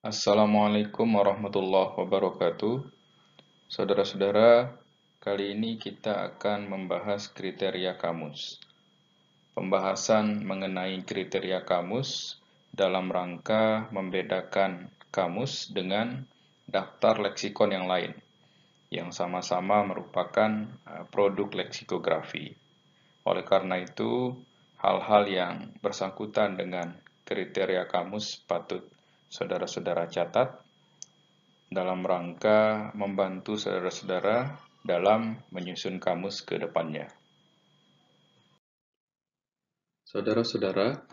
Assalamualaikum warahmatullahi wabarakatuh. Saudara-saudara, kali ini kita akan membahas kriteria kamus. Pembahasan mengenai kriteria kamus dalam rangka membedakan kamus dengan daftar leksikon yang lain, yang sama-sama merupakan produk leksikografi. Oleh karena itu, hal-hal yang bersangkutan dengan kriteria kamus patut saudara-saudara catat dalam rangka membantu saudara-saudara dalam menyusun kamus ke depannya. Saudara-saudara,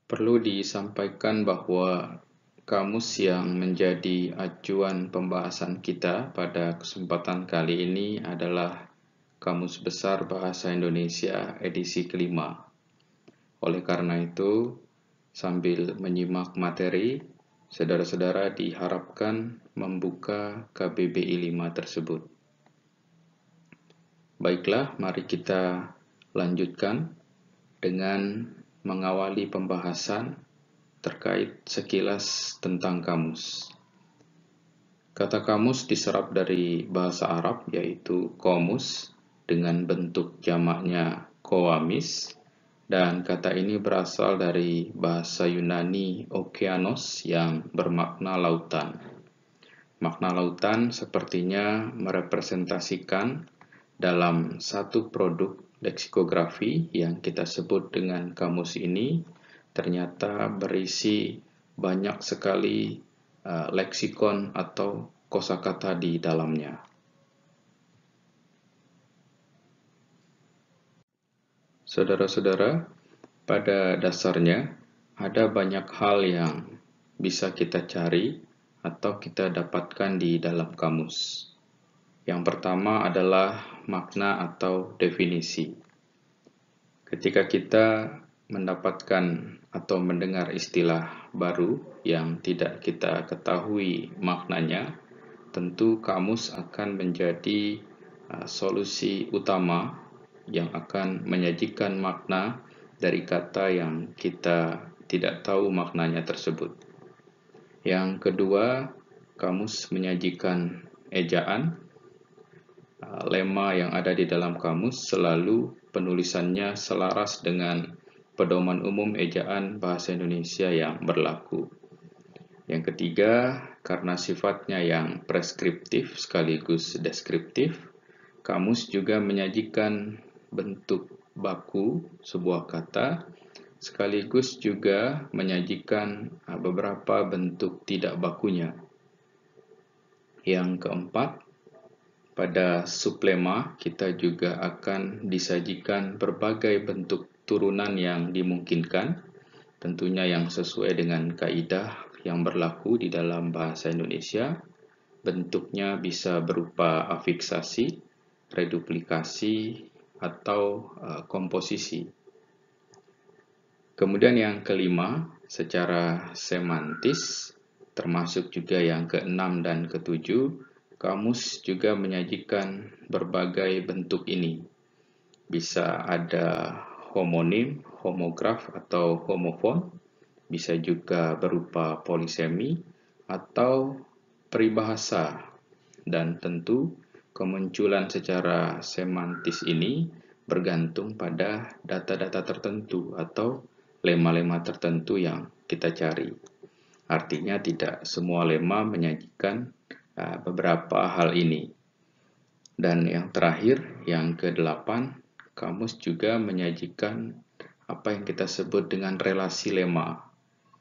perlu disampaikan bahwa kamus yang menjadi acuan pembahasan kita pada kesempatan kali ini adalah Kamus Besar Bahasa Indonesia edisi kelima. Oleh karena itu, sambil menyimak materi, saudara-saudara diharapkan membuka KBBI 5 tersebut. Baiklah, mari kita lanjutkan dengan mengawali pembahasan terkait sekilas tentang kamus. Kata kamus diserap dari bahasa Arab yaitu komus dengan bentuk jamaknya koamis, dan kata ini berasal dari bahasa Yunani okeanos yang bermakna lautan. Makna lautan sepertinya merepresentasikan dalam satu produk leksikografi yang kita sebut dengan kamus ini ternyata berisi banyak sekali leksikon atau kosakata di dalamnya. Saudara-saudara, pada dasarnya ada banyak hal yang bisa kita cari atau kita dapatkan di dalam kamus. Yang pertama adalah makna atau definisi. Ketika kita mendapatkan atau mendengar istilah baru yang tidak kita ketahui maknanya, tentu kamus akan menjadi solusi utama yang akan menyajikan makna dari kata yang kita tidak tahu maknanya tersebut. Yang kedua, kamus menyajikan ejaan. Lema yang ada di dalam kamus selalu penulisannya selaras dengan pedoman umum ejaan bahasa Indonesia yang berlaku. Yang ketiga, karena sifatnya yang preskriptif sekaligus deskriptif, kamus juga menyajikan bentuk baku sebuah kata, sekaligus juga menyajikan beberapa bentuk tidak bakunya. Yang keempat, pada sublema kita juga akan disajikan berbagai bentuk turunan yang dimungkinkan, tentunya yang sesuai dengan kaidah yang berlaku di dalam bahasa Indonesia. Bentuknya bisa berupa afiksasi, reduplikasi, atau komposisi. Kemudian yang kelima, secara semantis, termasuk juga yang keenam dan ketujuh, kamus juga menyajikan berbagai bentuk ini. Bisa ada homonim, homograf, atau homofon, bisa juga berupa polisemi, atau peribahasa. Dan tentu kemunculan secara semantis ini bergantung pada data-data tertentu atau lema-lema tertentu yang kita cari. Artinya tidak semua lema menyajikan beberapa hal ini. Dan yang terakhir, yang ke-8, kamus juga menyajikan apa yang kita sebut dengan relasi lema,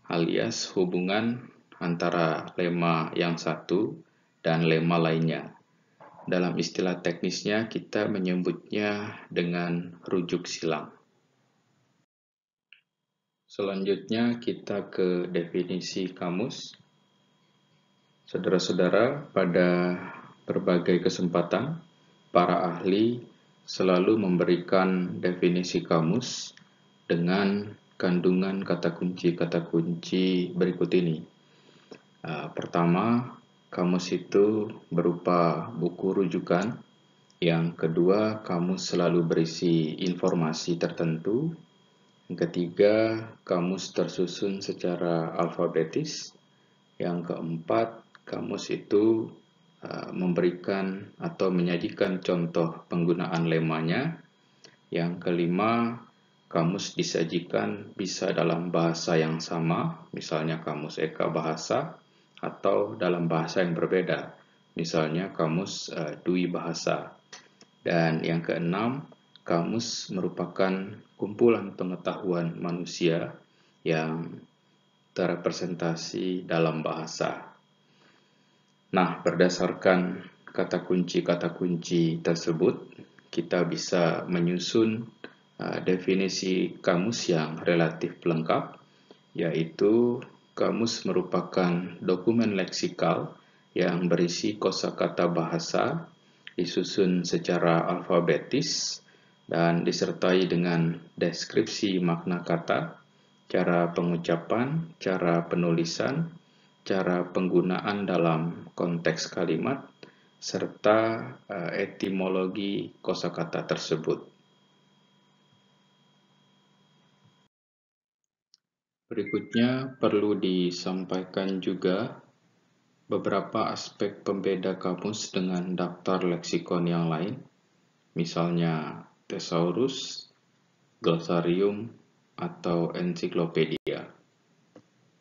alias hubungan antara lema yang satu dan lema lainnya. Dalam istilah teknisnya kita menyebutnya dengan rujuk silang. Selanjutnya kita ke definisi kamus. Saudara-saudara, pada berbagai kesempatan, para ahli selalu memberikan definisi kamus dengan kandungan kata kunci berikut ini. Pertama, kamus itu berupa buku rujukan. Yang kedua, kamus selalu berisi informasi tertentu. Yang ketiga, kamus tersusun secara alfabetis. Yang keempat, kamus itu memberikan atau menyajikan contoh penggunaan lemanya. Yang kelima, kamus disajikan bisa dalam bahasa yang sama, misalnya kamus Eka Bahasa, atau dalam bahasa yang berbeda, misalnya kamus Dwi Bahasa. Dan yang keenam, kamus merupakan kumpulan pengetahuan manusia yang terrepresentasi dalam bahasa. Nah, berdasarkan kata kunci tersebut, kita bisa menyusun definisi kamus yang relatif lengkap, yaitu kamus merupakan dokumen leksikal yang berisi kosakata bahasa, disusun secara alfabetis, dan disertai dengan deskripsi makna kata, cara pengucapan, cara penulisan, cara penggunaan dalam konteks kalimat, serta etimologi kosakata tersebut. Berikutnya perlu disampaikan juga beberapa aspek pembeda kamus dengan daftar leksikon yang lain, misalnya thesaurus, glosarium, atau ensiklopedia.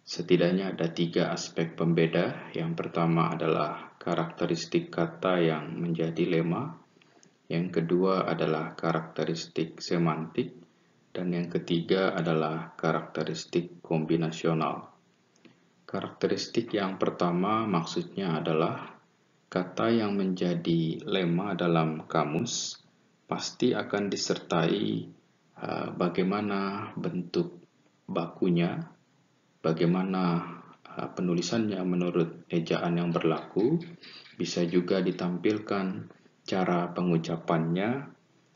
Setidaknya ada 3 aspek pembeda. Yang pertama adalah karakteristik kata yang menjadi lema, yang kedua adalah karakteristik semantik, dan yang ketiga adalah karakteristik kombinasional. Karakteristik yang pertama maksudnya adalah kata yang menjadi lema dalam kamus pasti akan disertai bagaimana bentuk bakunya, bagaimana penulisannya menurut ejaan yang berlaku, bisa juga ditampilkan cara pengucapannya,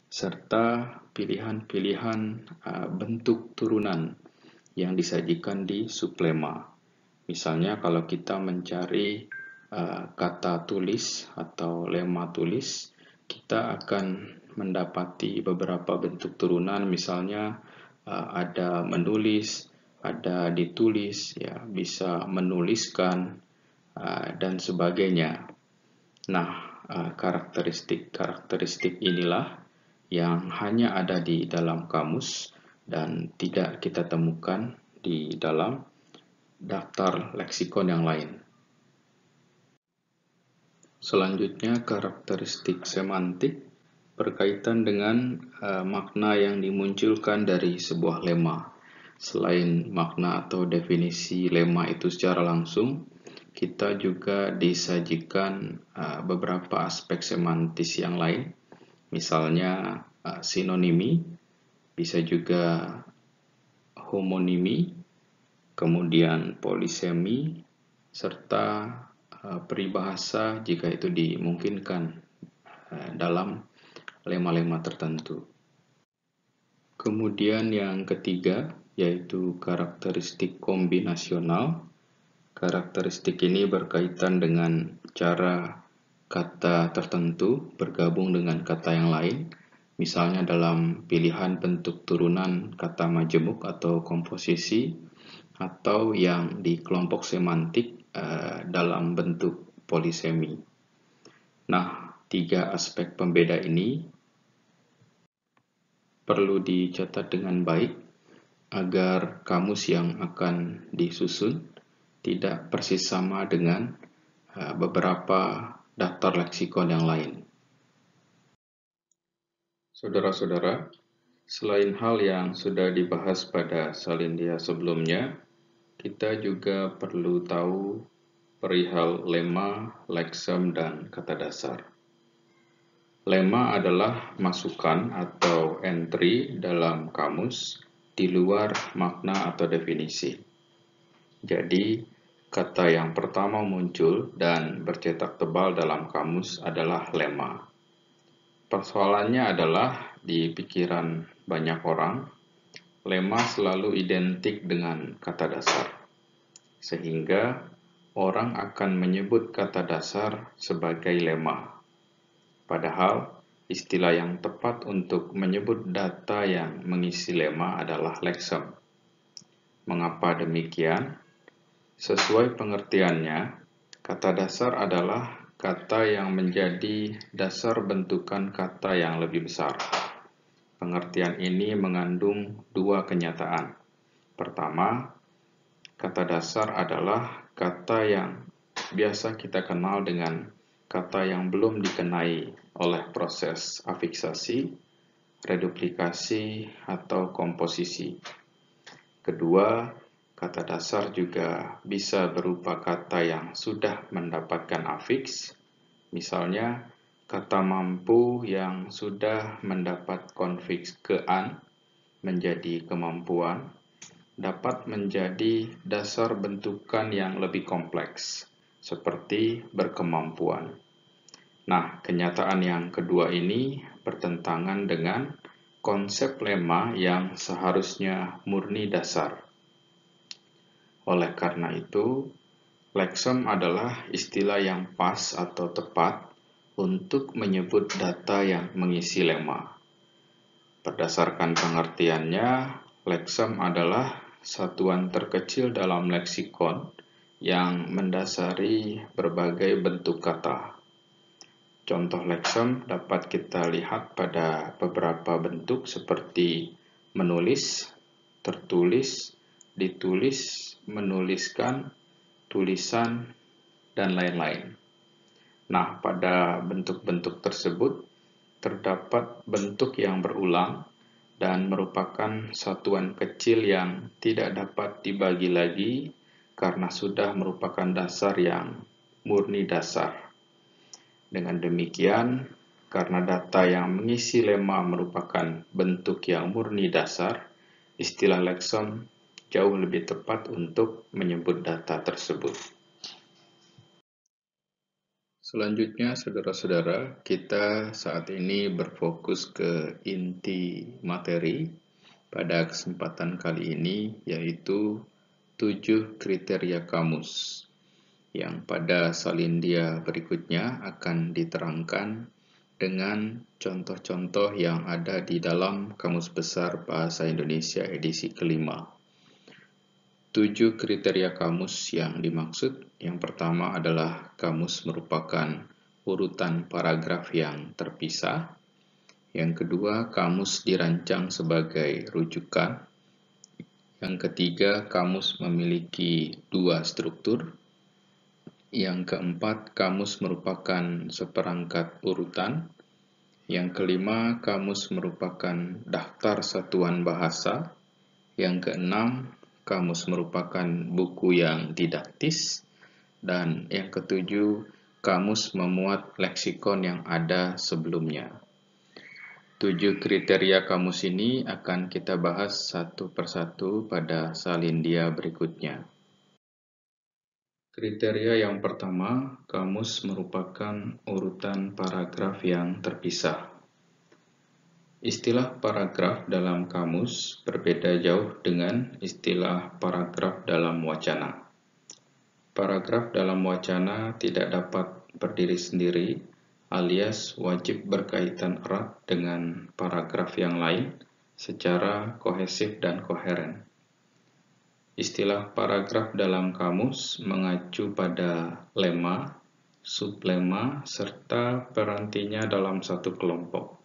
serta pilihan-pilihan bentuk turunan yang disajikan di sublema. Misalnya kalau kita mencari kata tulis atau lema tulis, kita akan mendapati beberapa bentuk turunan, misalnya ada menulis, ada ditulis, ya, bisa menuliskan, dan sebagainya. Nah, karakteristik inilah yang hanya ada di dalam kamus dan tidak kita temukan di dalam daftar leksikon yang lain. Selanjutnya, karakteristik semantik berkaitan dengan makna yang dimunculkan dari sebuah lema. Selain makna atau definisi lema itu secara langsung, kita juga disajikan beberapa aspek semantis yang lain, misalnya sinonimi, bisa juga homonimi, kemudian polisemi, serta peribahasa jika itu dimungkinkan dalam lema-lema tertentu. Kemudian yang ketiga, yaitu karakteristik kombinasional. Karakteristik ini berkaitan dengan cara kata tertentu bergabung dengan kata yang lain, misalnya dalam pilihan bentuk turunan kata majemuk atau komposisi, atau yang di kelompok semantik dalam bentuk polisemi. Nah, 3 aspek pembeda ini perlu dicatat dengan baik agar kamus yang akan disusun tidak persis sama dengan beberapa daftar leksikon yang lain. Saudara-saudara, selain hal yang sudah dibahas pada salindia sebelumnya, kita juga perlu tahu perihal lema, leksem, dan kata dasar. Lema adalah masukan atau entry dalam kamus di luar makna atau definisi. Jadi, kata yang pertama muncul dan bercetak tebal dalam kamus adalah lema. Persoalannya adalah di pikiran banyak orang, lema selalu identik dengan kata dasar, sehingga orang akan menyebut kata dasar sebagai lema. Padahal, istilah yang tepat untuk menyebut data yang mengisi lema adalah leksem. Mengapa demikian? Sesuai pengertiannya, kata dasar adalah kata yang menjadi dasar bentukan kata yang lebih besar. Pengertian ini mengandung dua kenyataan. Pertama, kata dasar adalah kata yang biasa kita kenal dengan kata yang belum dikenai oleh proses afiksasi, reduplikasi, atau komposisi. Kedua, kata dasar juga bisa berupa kata yang sudah mendapatkan afiks, misalnya kata mampu yang sudah mendapat konfiks ke-an menjadi kemampuan, dapat menjadi dasar bentukan yang lebih kompleks, seperti berkemampuan. Nah, kenyataan yang kedua ini bertentangan dengan konsep lemma yang seharusnya murni dasar. Oleh karena itu, leksem adalah istilah yang pas atau tepat untuk menyebut data yang mengisi lemma. Berdasarkan pengertiannya, leksem adalah satuan terkecil dalam leksikon yang mendasari berbagai bentuk kata. Contoh leksem dapat kita lihat pada beberapa bentuk seperti menulis, tertulis, ditulis, menuliskan, tulisan, dan lain-lain. Nah, pada bentuk-bentuk tersebut terdapat bentuk yang berulang dan merupakan satuan kecil yang tidak dapat dibagi lagi karena sudah merupakan dasar yang murni dasar. Dengan demikian, karena data yang mengisi lemma merupakan bentuk yang murni dasar, istilah leksem jauh lebih tepat untuk menyebut data tersebut. Selanjutnya, saudara-saudara, kita saat ini berfokus ke inti materi pada kesempatan kali ini, yaitu 7 kriteria kamus, yang pada salindia berikutnya akan diterangkan dengan contoh-contoh yang ada di dalam Kamus Besar Bahasa Indonesia edisi kelima. 7 kriteria kamus yang dimaksud, yang pertama adalah kamus merupakan urutan paragraf yang terpisah. Yang kedua, kamus dirancang sebagai rujukan. Yang ketiga, kamus memiliki 2 struktur. Yang keempat, kamus merupakan seperangkat urutan. Yang kelima, kamus merupakan daftar satuan bahasa. Yang keenam, kamus merupakan buku yang didaktis. Dan yang ketujuh, kamus memuat leksikon yang ada sebelumnya. 7 kriteria kamus ini akan kita bahas satu persatu pada salindia berikutnya. Kriteria yang pertama, kamus merupakan urutan paragraf yang terpisah. Istilah paragraf dalam kamus berbeda jauh dengan istilah paragraf dalam wacana. Paragraf dalam wacana tidak dapat berdiri sendiri, alias wajib berkaitan erat dengan paragraf yang lain secara kohesif dan koheren. Istilah paragraf dalam kamus mengacu pada lemma, sublemma, serta perantinya dalam satu kelompok.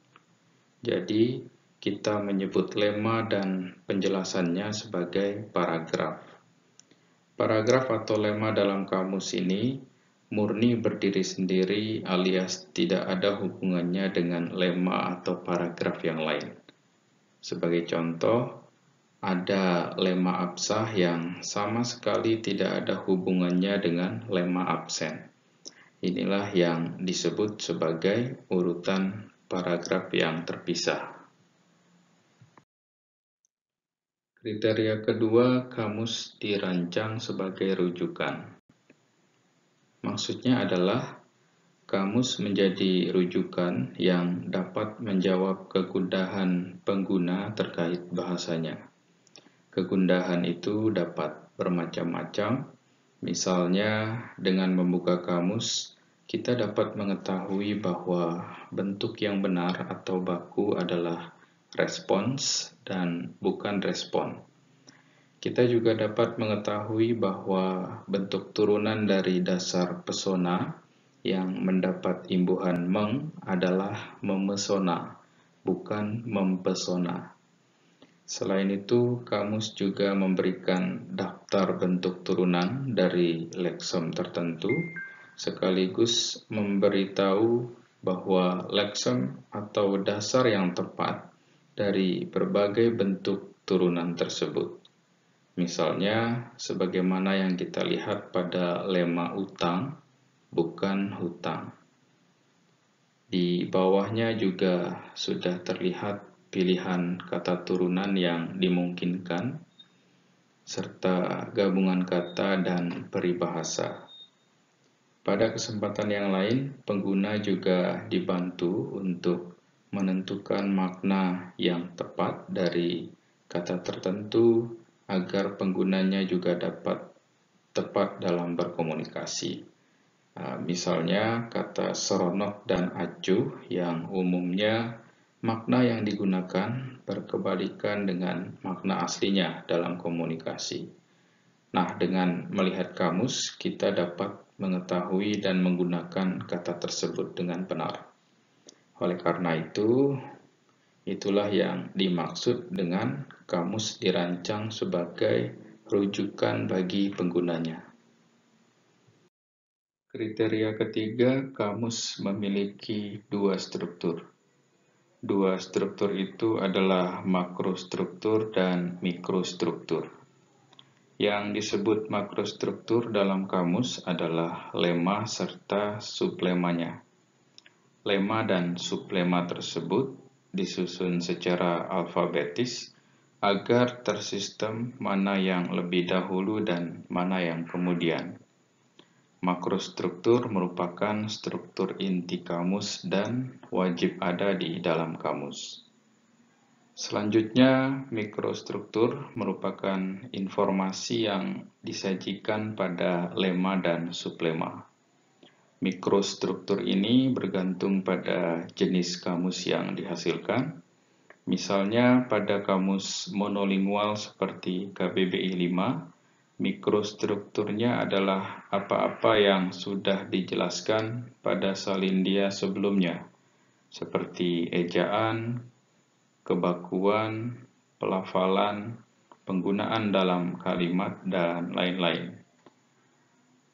Jadi, kita menyebut lemma dan penjelasannya sebagai paragraf. Paragraf atau lemma dalam kamus ini murni berdiri sendiri alias tidak ada hubungannya dengan lemma atau paragraf yang lain. Sebagai contoh, ada lemma absah yang sama sekali tidak ada hubungannya dengan lemma absen. Inilah yang disebut sebagai urutan paragraf yang terpisah. Kriteria kedua, kamus dirancang sebagai rujukan. Maksudnya adalah kamus menjadi rujukan yang dapat menjawab kegundahan pengguna terkait bahasanya. Kegundahan itu dapat bermacam-macam, misalnya dengan membuka kamus, kita dapat mengetahui bahwa bentuk yang benar atau baku adalah respons dan bukan respon. Kita juga dapat mengetahui bahwa bentuk turunan dari dasar pesona yang mendapat imbuhan meng adalah memesona, bukan mempesona. Selain itu, kamus juga memberikan daftar bentuk turunan dari leksom tertentu, sekaligus memberitahu bahwa leksom atau dasar yang tepat dari berbagai bentuk turunan tersebut. Misalnya, sebagaimana yang kita lihat pada lema utang, bukan hutang. Di bawahnya juga sudah terlihat pilihan kata turunan yang dimungkinkan, serta gabungan kata dan peribahasa. Pada kesempatan yang lain, pengguna juga dibantu untuk menentukan makna yang tepat dari kata tertentu agar penggunanya juga dapat tepat dalam berkomunikasi. Misalnya kata seronok dan acuh yang umumnya makna yang digunakan berkebalikan dengan makna aslinya dalam komunikasi. Nah, dengan melihat kamus, kita dapat mengetahui dan menggunakan kata tersebut dengan benar. Oleh karena itu, itulah yang dimaksud dengan kamus dirancang sebagai rujukan bagi penggunanya. Kriteria ketiga, kamus memiliki dua struktur. Dua struktur itu adalah makrostruktur dan mikrostruktur. Yang disebut makrostruktur dalam kamus adalah lema serta sublemanya. Lema dan sublema tersebut disusun secara alfabetis agar tersistem mana yang lebih dahulu dan mana yang kemudian. Makrostruktur merupakan struktur inti kamus dan wajib ada di dalam kamus. Selanjutnya, mikrostruktur merupakan informasi yang disajikan pada lema dan sublema. Mikrostruktur ini bergantung pada jenis kamus yang dihasilkan. Misalnya pada kamus monolingual seperti KBBI 5, mikrostrukturnya adalah apa-apa yang sudah dijelaskan pada salindia sebelumnya, seperti ejaan, kebakuan, pelafalan, penggunaan dalam kalimat, dan lain-lain.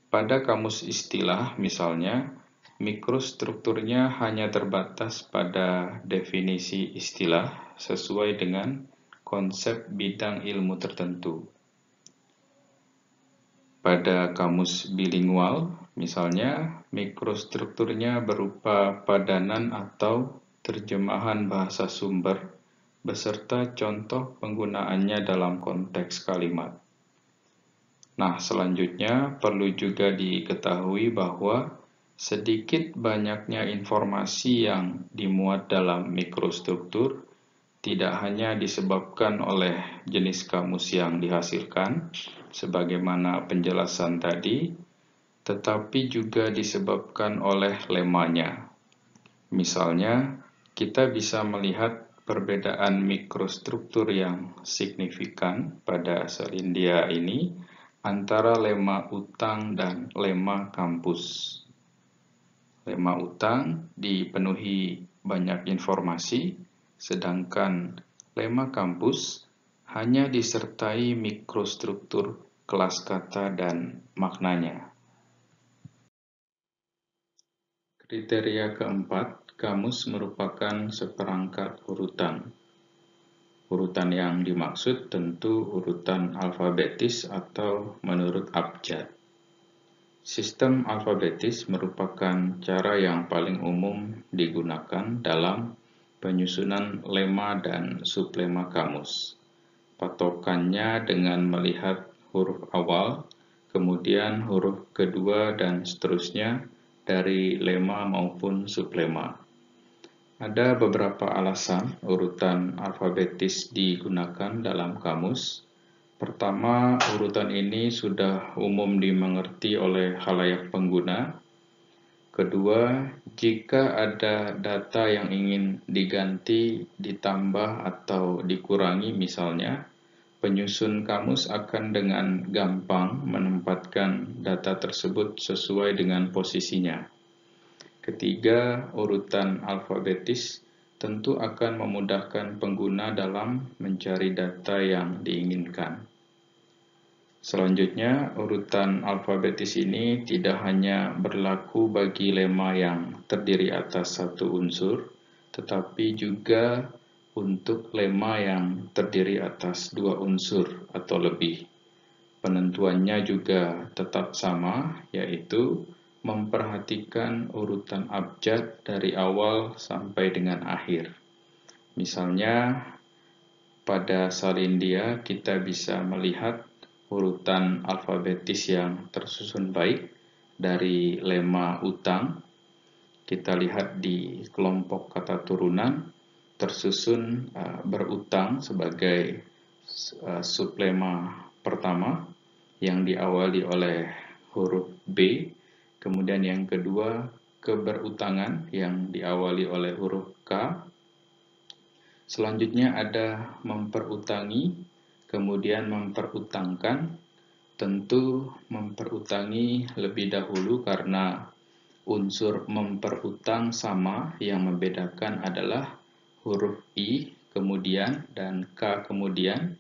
Pada kamus istilah, misalnya, mikrostrukturnya hanya terbatas pada definisi istilah sesuai dengan konsep bidang ilmu tertentu. Pada kamus bilingual, misalnya, mikrostrukturnya berupa padanan atau terjemahan bahasa sumber beserta contoh penggunaannya dalam konteks kalimat. Nah, selanjutnya perlu juga diketahui bahwa sedikit banyaknya informasi yang dimuat dalam mikrostruktur tidak hanya disebabkan oleh jenis kamus yang dihasilkan, sebagaimana penjelasan tadi, tetapi juga disebabkan oleh lemanya. Misalnya, kita bisa melihat perbedaan mikrostruktur yang signifikan pada salindia ini antara lema utang dan lema kampus. Lema utang dipenuhi banyak informasi, sedangkan lema kampus hanya disertai mikrostruktur kelas kata dan maknanya. Kriteria keempat, kamus merupakan seperangkat urutan. Urutan yang dimaksud tentu urutan alfabetis atau menurut abjad. Sistem alfabetis merupakan cara yang paling umum digunakan dalam penyusunan lema dan sublema kamus. Patokannya dengan melihat huruf awal, kemudian huruf kedua dan seterusnya dari lema maupun sublema. Ada beberapa alasan urutan alfabetis digunakan dalam kamus. Pertama, urutan ini sudah umum dimengerti oleh khalayak pengguna. Kedua, jika ada data yang ingin diganti, ditambah, atau dikurangi misalnya, penyusun kamus akan dengan gampang menempatkan data tersebut sesuai dengan posisinya. Ketiga, urutan alfabetis tentu akan memudahkan pengguna dalam mencari data yang diinginkan. Selanjutnya, urutan alfabetis ini tidak hanya berlaku bagi lema yang terdiri atas satu unsur, tetapi juga untuk lema yang terdiri atas dua unsur atau lebih. Penentuannya juga tetap sama, yaitu memperhatikan urutan abjad dari awal sampai dengan akhir. Misalnya, pada Salindia kita bisa melihat urutan alfabetis yang tersusun baik dari lema utang. Kita lihat di kelompok kata turunan tersusun berutang sebagai sublema pertama yang diawali oleh huruf B, kemudian yang kedua keberutangan yang diawali oleh huruf K. Selanjutnya ada memperutangi, kemudian memperutangkan. Tentu memperutangi lebih dahulu karena unsur memperutang sama, yang membedakan adalah huruf I kemudian dan K kemudian,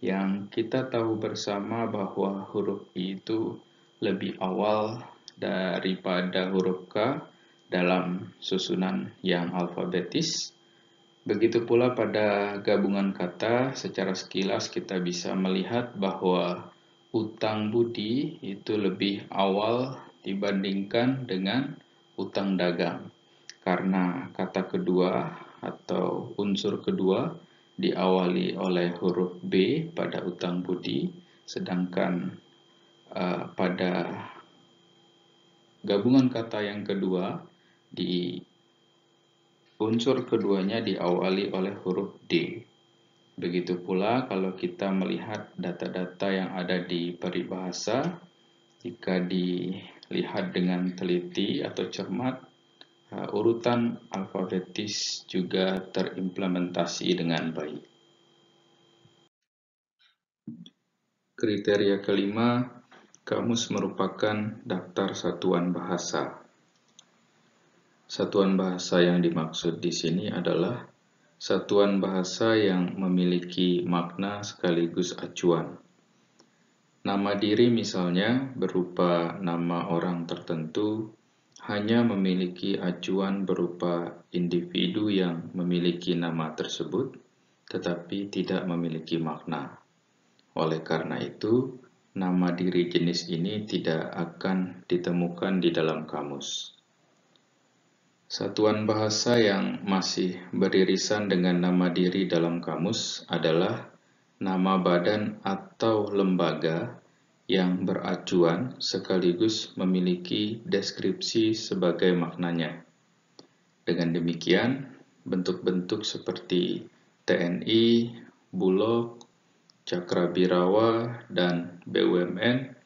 yang kita tahu bersama bahwa huruf I itu lebih awal daripada huruf K dalam susunan yang alfabetis. Begitu pula pada gabungan kata, secara sekilas kita bisa melihat bahwa utang budi itu lebih awal dibandingkan dengan utang dagang, karena kata kedua atau unsur kedua diawali oleh huruf B pada utang budi, sedangkan pada gabungan kata yang kedua unsur keduanya diawali oleh huruf D. Begitu pula kalau kita melihat data-data yang ada di peribahasa, jika dilihat dengan teliti atau cermat, urutan alfabetis juga terimplementasi dengan baik. Kriteria kelima, kamus merupakan daftar satuan bahasa. Satuan bahasa yang dimaksud di sini adalah satuan bahasa yang memiliki makna sekaligus acuan. Nama diri misalnya berupa nama orang tertentu hanya memiliki acuan berupa individu yang memiliki nama tersebut, tetapi tidak memiliki makna. Oleh karena itu, nama diri jenis ini tidak akan ditemukan di dalam kamus. Satuan bahasa yang masih beririsan dengan nama diri dalam kamus adalah nama badan atau lembaga yang beracuan sekaligus memiliki deskripsi sebagai maknanya. Dengan demikian, bentuk-bentuk seperti TNI, Bulog, Cakrabirawa, dan BUMN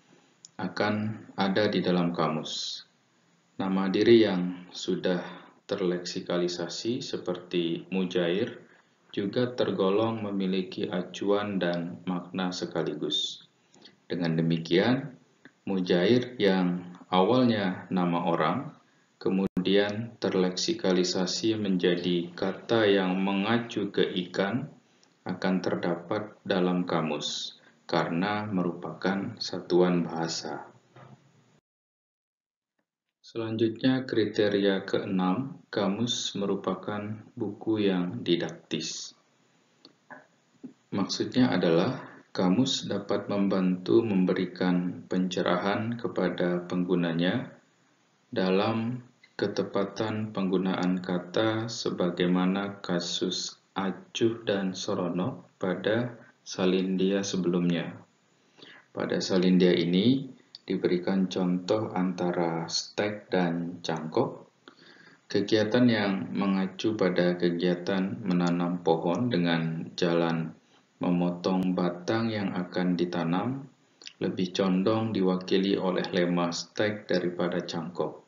akan ada di dalam kamus. Nama diri yang sudah terleksikalisasi seperti mujair juga tergolong memiliki acuan dan makna sekaligus. Dengan demikian, mujair yang awalnya nama orang, kemudian terleksikalisasi menjadi kata yang mengacu ke ikan, akan terdapat dalam kamus karena merupakan satuan bahasa. Selanjutnya, kriteria keenam, kamus merupakan buku yang didaktis. Maksudnya adalah kamus dapat membantu memberikan pencerahan kepada penggunanya dalam ketepatan penggunaan kata sebagaimana kasus acuh dan seronok pada Salindia sebelumnya. Pada Salindia ini diberikan contoh antara stek dan cangkok, kegiatan yang mengacu pada kegiatan menanam pohon dengan jalan memotong batang yang akan ditanam lebih condong diwakili oleh lema stek daripada cangkok.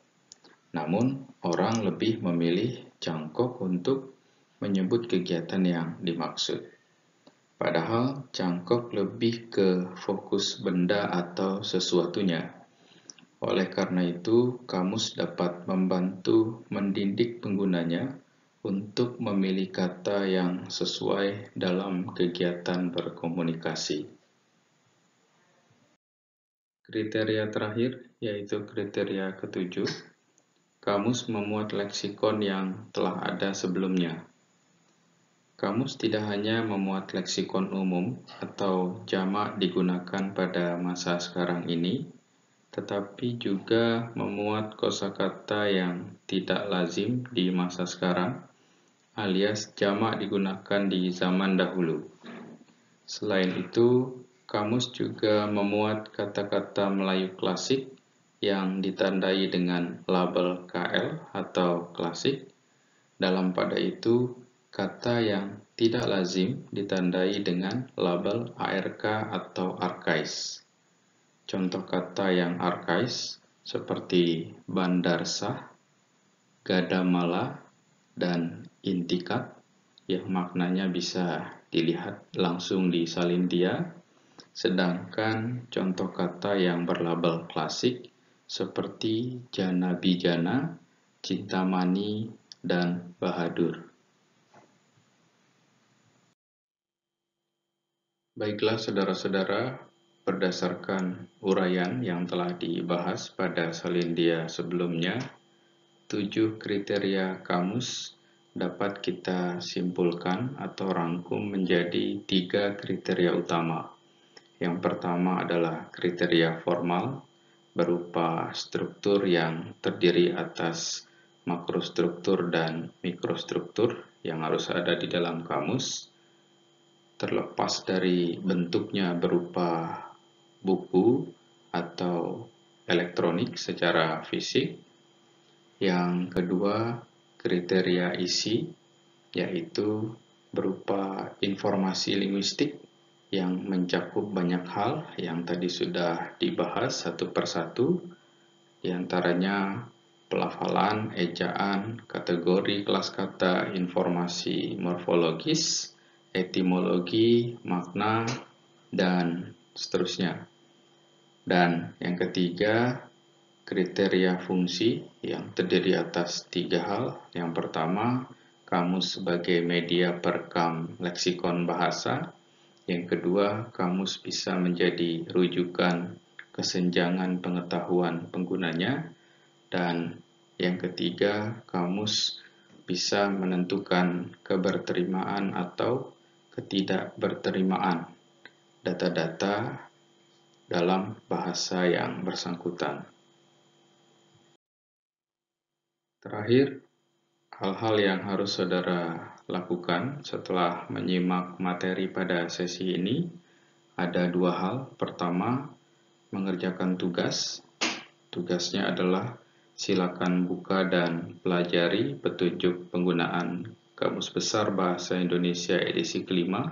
Namun, orang lebih memilih cangkok untuk menyebut kegiatan yang dimaksud. Padahal cangkok lebih ke fokus benda atau sesuatunya. Oleh karena itu, kamus dapat membantu mendidik penggunanya untuk memilih kata yang sesuai dalam kegiatan berkomunikasi. Kriteria terakhir, yaitu kriteria ketujuh, kamus memuat leksikon yang telah ada sebelumnya. Kamus tidak hanya memuat leksikon umum atau jamak digunakan pada masa sekarang ini, tetapi juga memuat kosakata yang tidak lazim di masa sekarang, alias jamak digunakan di zaman dahulu. Selain itu, kamus juga memuat kata-kata Melayu klasik yang ditandai dengan label KL atau klasik. Dalam pada itu, kata yang tidak lazim ditandai dengan label ARK atau arkais. Contoh kata yang arkais seperti bandarsah, gadamala, dan intikat yang maknanya bisa dilihat langsung di Salindia, sedangkan contoh kata yang berlabel klasik seperti jana-bijana, cintamani, dan bahadur. Baiklah saudara-saudara, berdasarkan uraian yang telah dibahas pada Salindia sebelumnya, 7 kriteria kamus dapat kita simpulkan atau rangkum menjadi 3 kriteria utama. Yang pertama adalah kriteria formal, berupa struktur yang terdiri atas makrostruktur dan mikrostruktur yang harus ada di dalam kamus, terlepas dari bentuknya berupa buku atau elektronik secara fisik. Yang kedua, kriteria isi, yaitu berupa informasi linguistik yang mencakup banyak hal yang tadi sudah dibahas satu persatu, diantaranya pelafalan, ejaan, kategori kelas kata, informasi morfologis, etimologi, makna, dan seterusnya. Dan yang ketiga, kriteria fungsi yang terdiri atas 3 hal. Yang pertama, kamus sebagai media perekam leksikon bahasa. Yang kedua, kamus bisa menjadi rujukan kesenjangan pengetahuan penggunanya. Dan yang ketiga, kamus bisa menentukan keberterimaan atau ketidakberterimaan data-data dalam bahasa yang bersangkutan. Terakhir, hal-hal yang harus saudara lakukan setelah menyimak materi pada sesi ini ada 2 hal. Pertama, mengerjakan tugas. Tugasnya adalah silakan buka dan pelajari petunjuk penggunaan Kamus Besar Bahasa Indonesia edisi kelima,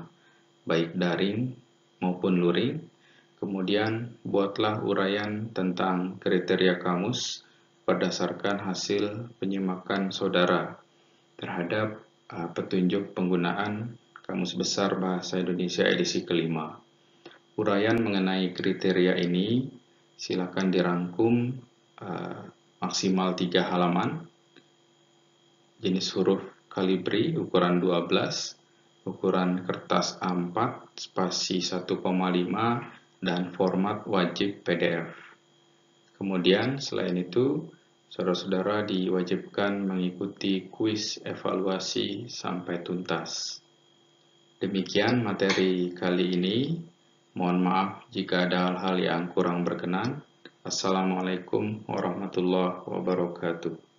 baik daring maupun luring. Kemudian buatlah uraian tentang kriteria kamus berdasarkan hasil penyimakan saudara terhadap petunjuk penggunaan Kamus Besar Bahasa Indonesia edisi kelima. Uraian mengenai kriteria ini silakan dirangkum maksimal 3 halaman, jenis huruf kalibri ukuran 12, ukuran kertas A4 spasi 1,5, dan format wajib PDF. Kemudian selain itu, saudara-saudara diwajibkan mengikuti kuis evaluasi sampai tuntas. Demikian materi kali ini. Mohon maaf jika ada hal-hal yang kurang berkenan. Assalamualaikum warahmatullahi wabarakatuh.